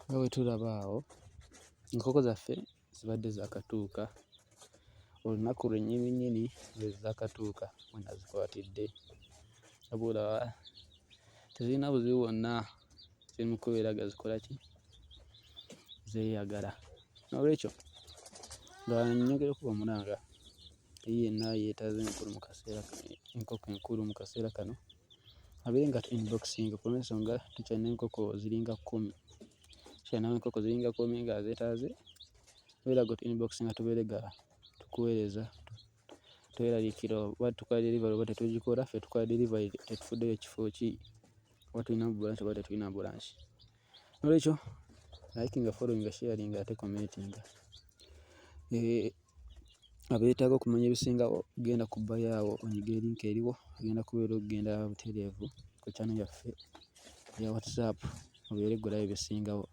Nga bwe tulaba awo enkoko zaffe zibadde zaakatuuka. Olunaku lwennyini lwe zaakatuuka mwe nazikwatidde. Wabula tezirina buzibu bwonna, ziri mu kubeera nga zikola ki? Zeeyagala. Noolwekyo nga nnyongera okuba omulanga eri yenna yeetaaze enkoko enkulu mu kaseera kano abeere nga olw'ensonga tukyalina enkoko ziringa 10. Tukyalinawo enkoko ziringa 10 nga zeetaaze beera nga nga tubeere nga tukuweereza. Tweraliikirira oba tukola delivery oba tetugikola, ffe tukola delivery tetufuddeyo kifo ki, oba tulinamu branch oba tetulina branch. Noolwekyo likinga, following, sharing ate commenting. Abeetaaga okumanya ebisingawo genda kubbayo awo onyige link eriwo, ogenda kubeera okugenda buteereevu ku channel yaffe eya WhatsApp obeere ggwe olaba ebisingawo.